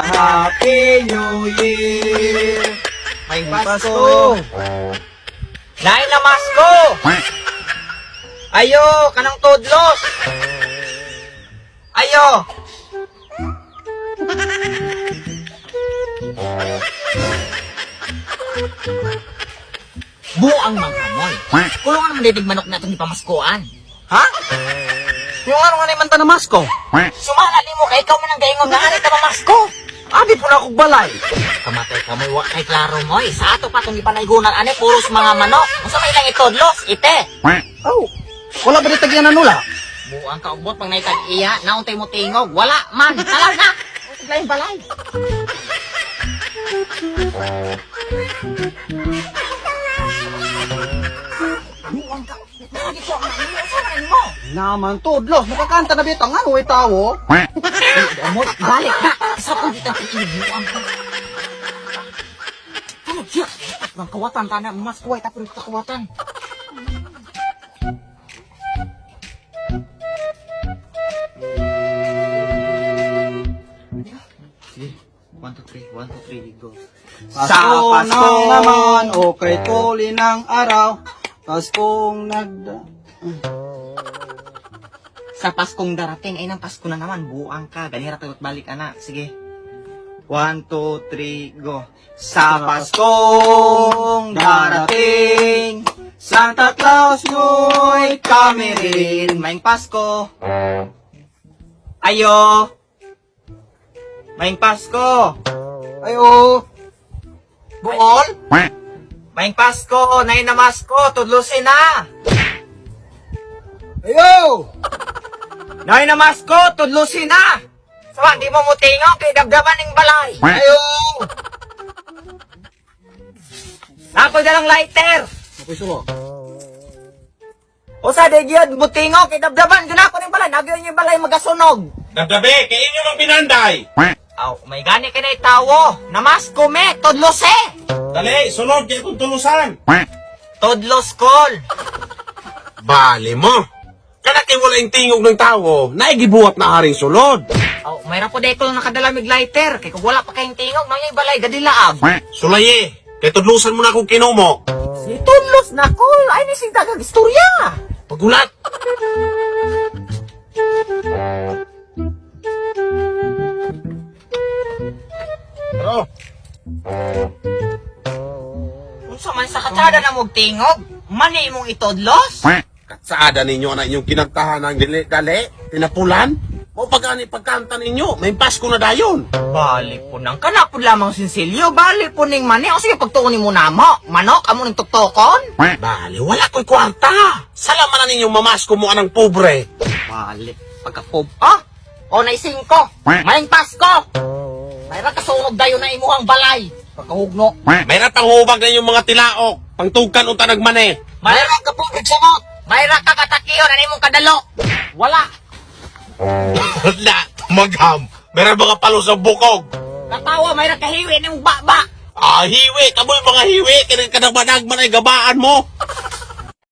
Happy New Year! May Pasko! Nay na masko! Ayo, kanang tudlos! Ayo! Buang mangkamoy. Kulungan naman didig manok na itong ipamaskuan. Ha? Yung ano nga naman ta na masko? Sumala ni mo kay ikaw man ang gaingong nga anit na mamasko. Abi po na akong balay. Kamatay ka mo, wa kay klaro mo. Sa ato pa itong ipanaygunan, ane, puros mga manok. Kung sa may lang itodlos, ite. Oh, wala ba di tagyan na nula? Buang ka ubot pag naitag iya, nauntay mo tingog. Wala man, talag na. Balay balay. Buang ka. Lagi ko ang nangyay. Saan mo? Naman tudlos, nakakanta na bitang ano ay tawo. Amot, balik na. Isa po dito ang buang ka. Ano siya? Ang kawatan, tana. Mas kuway, tapos ito kawatan. Sige. 1, 2, 3. 1, 2, 3, go. Pasko na naman, okay tuli ng araw. Paskong Sa Paskong darating, ay ng Pasko na naman. Buang ka. Ganira tagot balik, anak. Sige. 1, 2, 3, go. Sa Paskong darating, Santa Claus mo'y kami rin. Maing Pasko. Ayo. Maing Pasko. Ayo. Buol. Maing Pasko. Nay na masko. Tudlusin na. Ayo. Nay na masko. Tudlusin na. Sawa, di mo mutingaw kay dabdaban ng balay. Ayo. Nakoy dalang lighter. Okay, sulo. O sa degyad mutingaw kay dabdaban. Doon ako ng balay. Nagyan yung balay magasunog. Dabdabi, kay inyo mang pinanday. Aw, may gani ka na itawo. Namasko me. Tudlose. Dali, sunod kay kung tulusan. Tudlos kol. Bali mo. Kana kay wala yung tingog ng tao, naigibuhat na haring sulod. Aw, mayroon po dahil ko nakadalamig lighter. Kaya kung wala pa kayong tingog, nangyayin balay, gadilaab. Sulaye, kay tudlusan mo na kung kinumo. Si Tudlos na kol. Ay, nising tagang istorya. Pagulat. Pero, Kung sa man sa katsada na mong tingog, mani mong itodlos. katsaada ninyo na inyong kinagtahan ng dali, tinapulan. O pagani pagkanta ninyo, may Pasko na dayon. Bali po nang kanapod lamang sinsilyo. Bali po ning mani. O sige, pagtuunin mo na mo. Manok, amo ning tuktokon. Bali, wala ko'y kwarta. Salaman na ninyong mamasko mo anang pobre. Bali, pagkapob. Ah! O naising ko. Maling Pasko. Mayroon kasunog dayo na imuhang balay. Pagkahugno. May ratang na yung mga tilaok, pangtukan unta nagmane. Mayroon ka po nagsamot. Mayroon ka katakiyo na imong kadalo. Wala. Wala, magham. Meron mga palo sa bukog. Katawa, mayroon kahiwi na imong baba. Ah, hiwi, kamoy mga hiwi, kanang banagman ay gabaan mo.